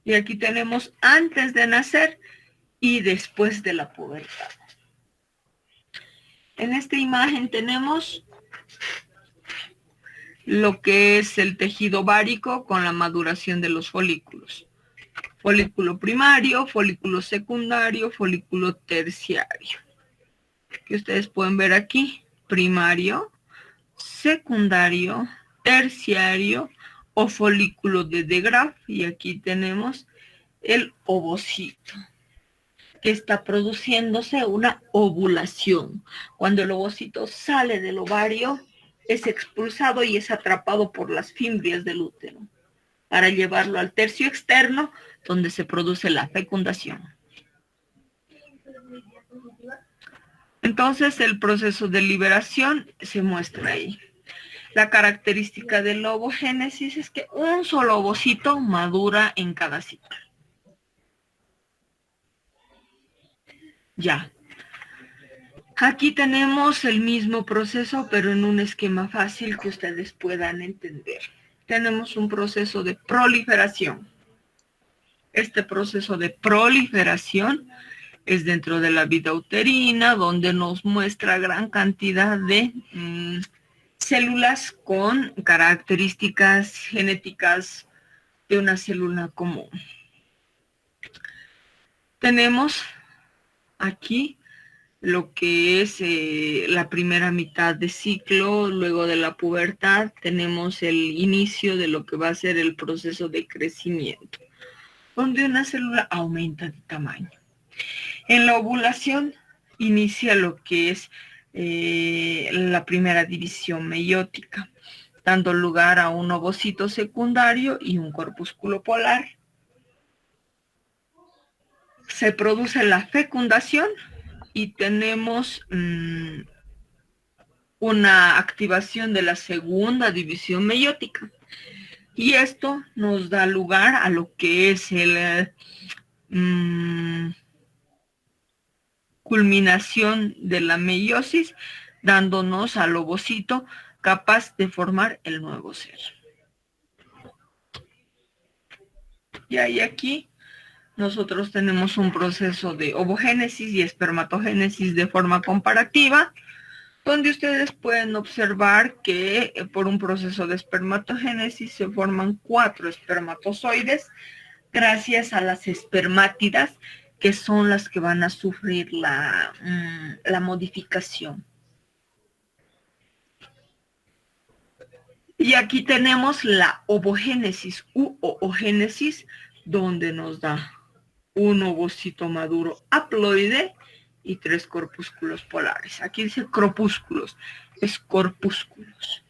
Y aquí tenemos antes de nacer y después de la pubertad. En esta imagen tenemos lo que es el tejido ovárico con la maduración de los folículos. Folículo primario, folículo secundario, folículo terciario. Que ustedes pueden ver aquí, primario, secundario, terciario o folículo de De Graaf. Y aquí tenemos el ovocito, que está produciéndose una ovulación. Cuando el ovocito sale del ovario, es expulsado y es atrapado por las fimbrias del útero para llevarlo al tercio externo, donde se produce la fecundación. Entonces, el proceso de liberación se muestra ahí. La característica del ovogénesis es que un solo ovocito madura en cada ciclo. Ya. Aquí tenemos el mismo proceso, pero en un esquema fácil que ustedes puedan entender. Tenemos un proceso de proliferación. Este proceso de proliferación es dentro de la vida uterina, donde nos muestra gran cantidad de células con características genéticas de una célula común. Tenemos aquí lo que es la primera mitad de ciclo. Luego de la pubertad tenemos el inicio de lo que va a ser el proceso de crecimiento, donde una célula aumenta de tamaño. En la ovulación inicia lo que es la primera división meiótica, dando lugar a un ovocito secundario y un corpúsculo polar. Se produce la fecundación y tenemos una activación de la segunda división meiótica. Y esto nos da lugar a lo que es el culminación de la meiosis, dándonos al ovocito capaz de formar el nuevo ser. Y ahí aquí nosotros tenemos un proceso de ovogénesis y espermatogénesis de forma comparativa, donde ustedes pueden observar que por un proceso de espermatogénesis se forman 4 espermatozoides gracias a las espermátidas, que son las que van a sufrir la modificación. Y aquí tenemos la ovogénesis u oogénesis, donde nos da un ovocito maduro haploide y 3 corpúsculos polares. Aquí dice corpúsculos, es corpúsculos.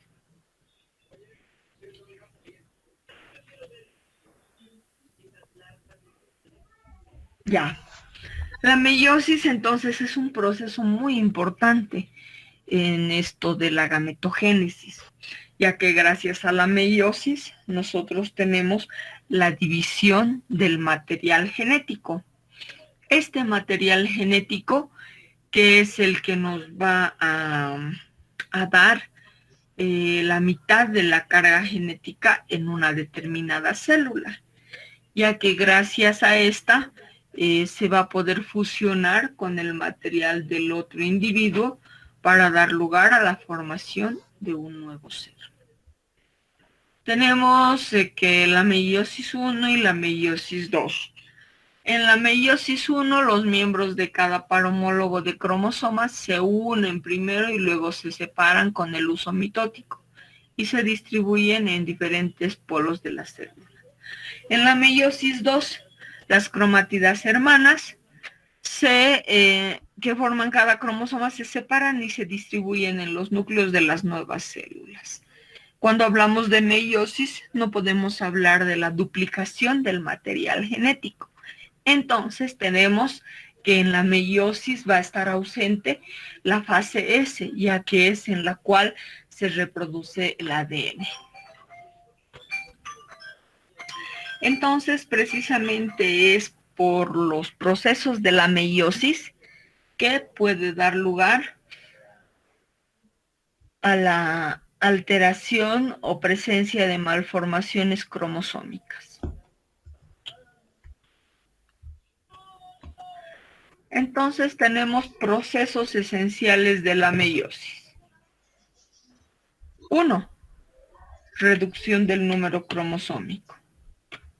Ya. La meiosis entonces es un proceso muy importante en esto de la gametogénesis, ya que gracias a la meiosis nosotros tenemos la división del material genético. Este material genético, que es el que nos va a dar la mitad de la carga genética en una determinada célula, ya que gracias a esta se va a poder fusionar con el material del otro individuo para dar lugar a la formación de un nuevo ser. Tenemos que la meiosis 1 y la meiosis 2. En la meiosis 1, los miembros de cada par homólogo de cromosomas se unen primero y luego se separan con el uso mitótico y se distribuyen en diferentes polos de la célula. En la meiosis 2, las cromátidas hermanas que forman cada cromosoma se separan y se distribuyen en los núcleos de las nuevas células. Cuando hablamos de meiosis, no podemos hablar de la duplicación del material genético. Entonces tenemos que en la meiosis va a estar ausente la fase S, ya que es en la cual se reproduce el ADN. Entonces, precisamente es por los procesos de la meiosis que puede dar lugar a la alteración o presencia de malformaciones cromosómicas. Entonces tenemos procesos esenciales de la meiosis. 1. Reducción del número cromosómico.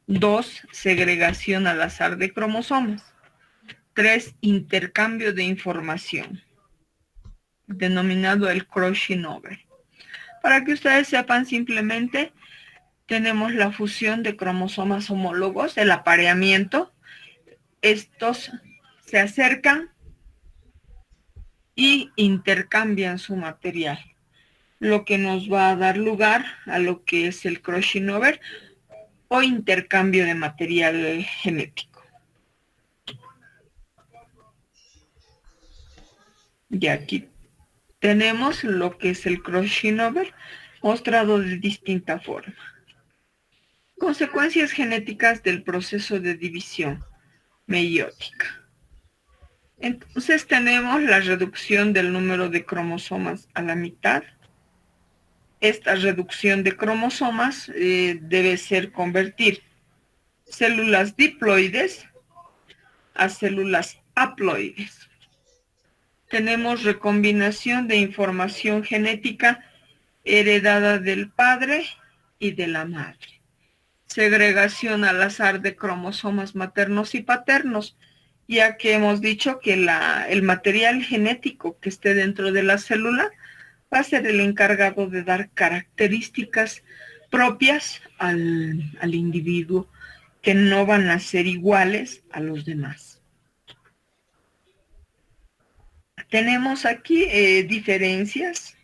2. Segregación al azar de cromosomas. 3. Intercambio de información, denominado el crossing over. Para que ustedes sepan, simplemente tenemos la fusión de cromosomas homólogos, el apareamiento. Estos se acercan y intercambian su material, lo que nos va a dar lugar a lo que es el crossing over o intercambio de material genético. Y aquí tenemos lo que es el crossing over mostrado de distinta forma. Consecuencias genéticas del proceso de división meiótica. Entonces tenemos la reducción del número de cromosomas a la mitad. Esta reducción de cromosomas debe ser convertir células diploides a células haploides. Tenemos recombinación de información genética heredada del padre y de la madre. Segregación al azar de cromosomas maternos y paternos, ya que hemos dicho que el material genético que esté dentro de la célula va a ser el encargado de dar características propias al individuo, que no van a ser iguales a los demás. Tenemos aquí diferencias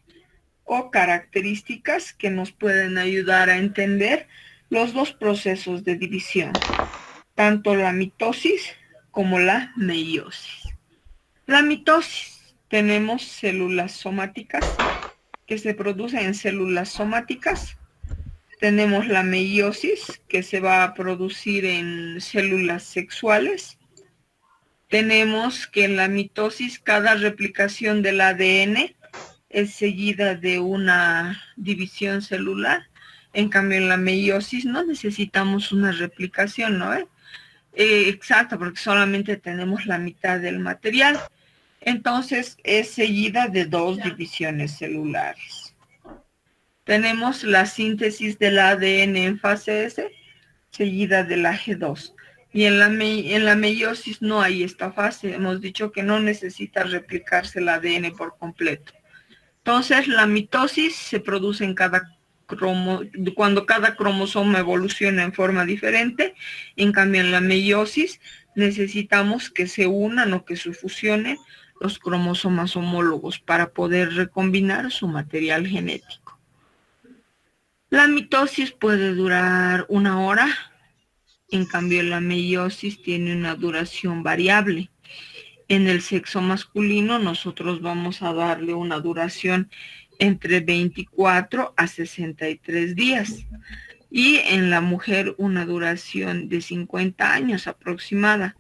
o características que nos pueden ayudar a entender los dos procesos de división, tanto la mitosis como la meiosis. La mitosis, tenemos células somáticas que se producen en células somáticas. Tenemos la meiosis, que se va a producir en células sexuales. Tenemos que en la mitosis cada replicación del ADN es seguida de una división celular. En cambio, en la meiosis no necesitamos una replicación, ¿no? Exacto, porque solamente tenemos la mitad del material. Entonces, es seguida de dos divisiones celulares. Tenemos la síntesis del ADN en fase S, seguida de la G2. Y en la meiosis no hay esta fase. Hemos dicho que no necesita replicarse el ADN por completo. Entonces, la mitosis se produce en cuando cada cromosoma evoluciona en forma diferente. En cambio, en la meiosis necesitamos que se unan o que se fusionen los cromosomas homólogos para poder recombinar su material genético. La mitosis puede durar 1 hora, en cambio la meiosis tiene una duración variable. En el sexo masculino nosotros vamos a darle una duración entre 24 a 63 días y en la mujer una duración de 50 años aproximada,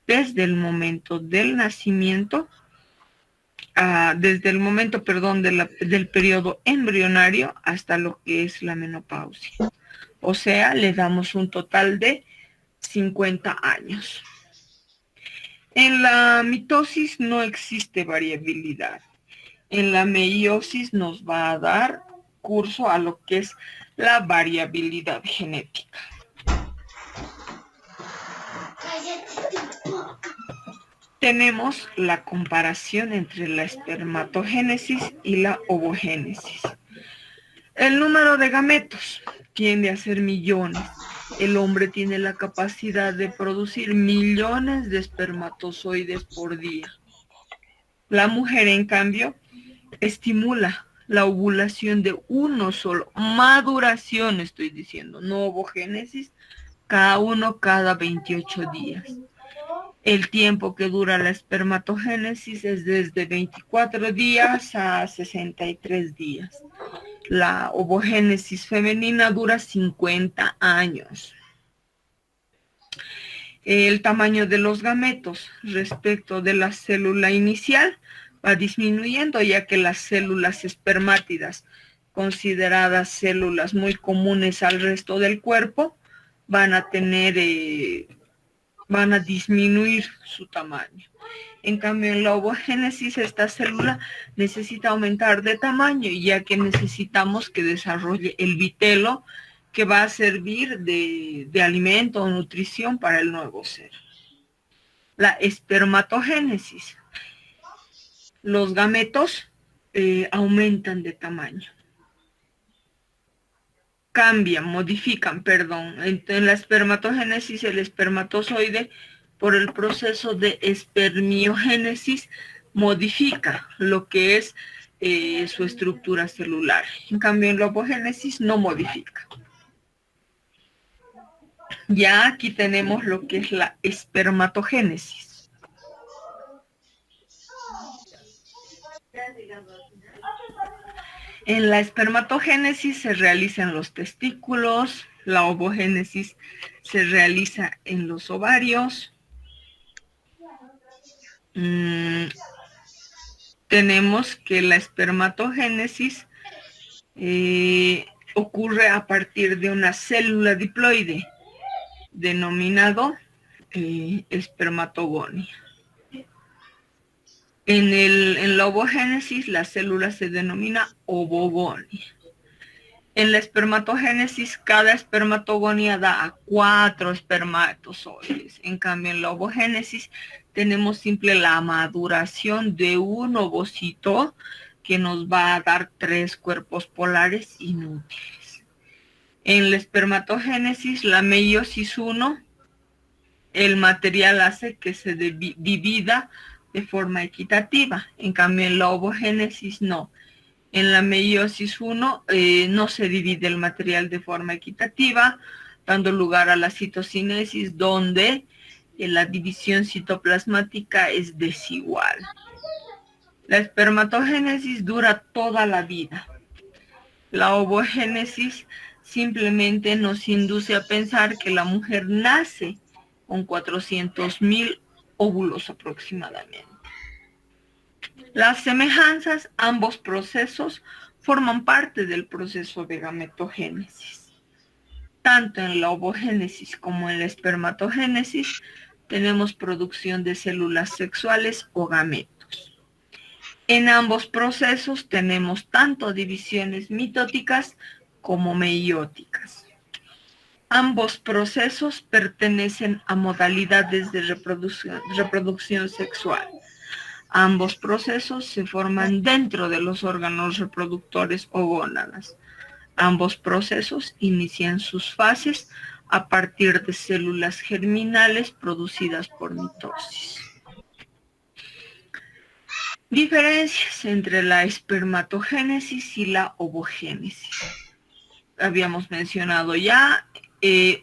desde el momento del nacimiento, desde el momento, del periodo embrionario hasta lo que es la menopausia. O sea, le damos un total de 50 años. En la mitosis no existe variabilidad. En la meiosis nos va a dar curso a lo que es la variabilidad genética. Tenemos la comparación entre la espermatogénesis y la ovogénesis. El número de gametos tiende a ser millones. El hombre tiene la capacidad de producir millones de espermatozoides por día. La mujer, en cambio, estimula la ovulación de uno solo, maduración estoy diciendo, no ovogénesis, cada 28 días. El tiempo que dura la espermatogénesis es desde 24 días a 63 días. La ovogénesis femenina dura 50 años. El tamaño de los gametos respecto de la célula inicial va disminuyendo, ya que las células espermátidas, consideradas células muy comunes al resto del cuerpo, van a disminuir su tamaño. En cambio, en la ovogénesis, esta célula necesita aumentar de tamaño, ya que necesitamos que desarrolle el vitelo que va a servir de alimento o nutrición para el nuevo ser. La espermatogénesis. Los gametos aumentan de tamaño. Modifican. En la espermatogénesis, el espermatozoide, por el proceso de espermiogénesis, modifica lo que es su estructura celular. En cambio, en la ovogénesis no modifica. Ya aquí tenemos lo que es la espermatogénesis. En la espermatogénesis se realizan los testículos, la ovogénesis se realiza en los ovarios. Tenemos que la espermatogénesis ocurre a partir de una célula diploide denominado espermatogonia. En la ovogénesis la célula se denomina ovogonia. En la espermatogénesis cada espermatogonia da a 4 espermatozoides. En cambio en la ovogénesis tenemos simple la maduración de un ovocito que nos va a dar 3 cuerpos polares inútiles. En la espermatogénesis, la meiosis 1, el material hace que se divida de forma equitativa. En cambio, en la ovogénesis no. En la meiosis 1 no se divide el material de forma equitativa, dando lugar a la citocinesis, donde la división citoplasmática es desigual. La espermatogénesis dura toda la vida. La ovogénesis simplemente nos induce a pensar que la mujer nace con 400.000 óvulos aproximadamente. Las semejanzas, ambos procesos forman parte del proceso de gametogénesis. Tanto en la ovogénesis como en la espermatogénesis tenemos producción de células sexuales o gametos. En ambos procesos tenemos tanto divisiones mitóticas como meióticas. Ambos procesos pertenecen a modalidades de reproducción sexual. Ambos procesos se forman dentro de los órganos reproductores o gónadas. Ambos procesos inician sus fases a partir de células germinales producidas por mitosis. Diferencias entre la espermatogénesis y la ovogénesis. Habíamos mencionado ya,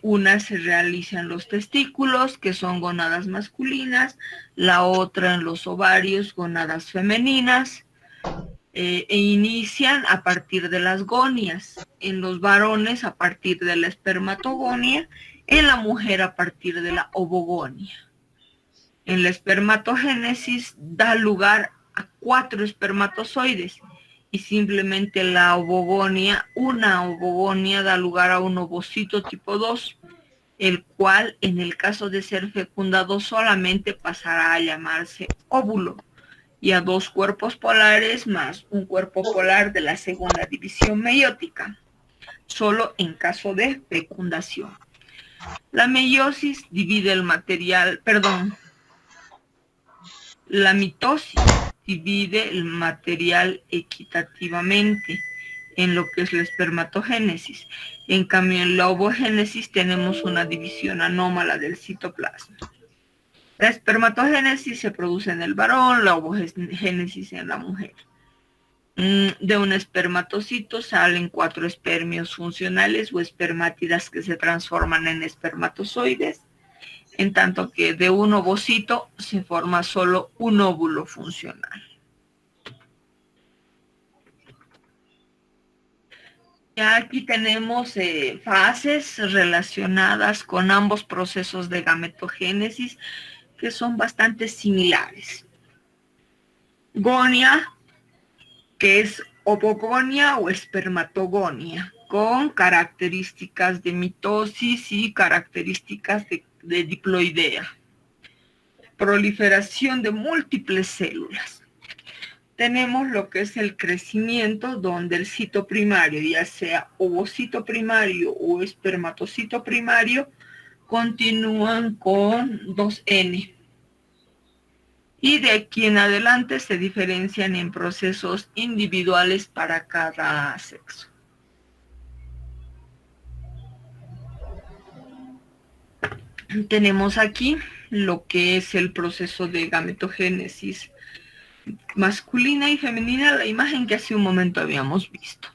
una se realiza en los testículos, que son gónadas masculinas, la otra en los ovarios, gónadas femeninas, e inician a partir de las gonias, en los varones a partir de la espermatogonia, en la mujer a partir de la ovogonia. En la espermatogénesis da lugar a 4 espermatozoides y simplemente la ovogonia, una ovogonia da lugar a un ovocito tipo 2, el cual en el caso de ser fecundado solamente pasará a llamarse óvulo, y a 2 cuerpos polares más un cuerpo polar de la segunda división meiótica, solo en caso de fecundación. La meiosis divide el material, la mitosis divide el material equitativamente en lo que es la espermatogénesis. En cambio, en la ovogénesis tenemos una división anómala del citoplasma. La espermatogénesis se produce en el varón, la ovogénesis en la mujer. De un espermatocito salen 4 espermios funcionales o espermátidas que se transforman en espermatozoides, en tanto que de un ovocito se forma solo un óvulo funcional. Ya aquí tenemos fases relacionadas con ambos procesos de gametogénesis que son bastante similares. Gonia, que es ovogonia o espermatogonia, con características de mitosis y características de diploidea. Proliferación de múltiples células. Tenemos lo que es el crecimiento, donde el cito primario, ya sea ovocito primario o espermatocito primario, continúan con 2N. Y de aquí en adelante se diferencian en procesos individuales para cada sexo. Tenemos aquí lo que es el proceso de gametogénesis masculina y femenina, la imagen que hace un momento habíamos visto.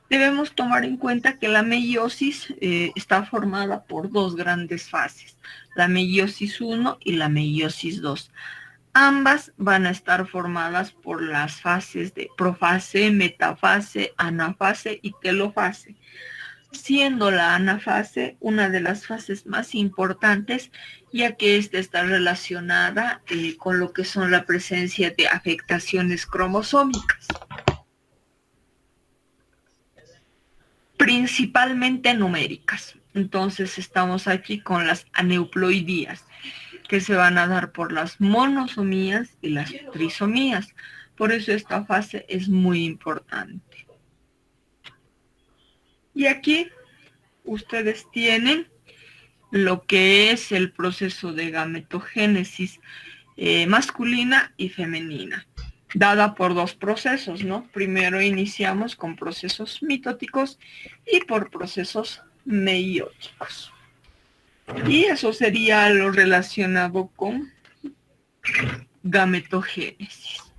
Debemos tomar en cuenta que la meiosis está formada por dos grandes fases, la meiosis 1 y la meiosis 2. Ambas van a estar formadas por las fases de profase, metafase, anafase y telofase, siendo la anafase una de las fases más importantes, ya que esta está relacionada con lo que son la presencia de afectaciones cromosómicas, principalmente numéricas. Entonces estamos aquí con las aneuploidías, que se van a dar por las monosomías y las trisomías. Por eso esta fase es muy importante. Y aquí ustedes tienen lo que es el proceso de gametogénesis masculina y femenina, dada por dos procesos, ¿no? Primero iniciamos con procesos mitóticos y por procesos meióticos. Y eso sería lo relacionado con gametogénesis.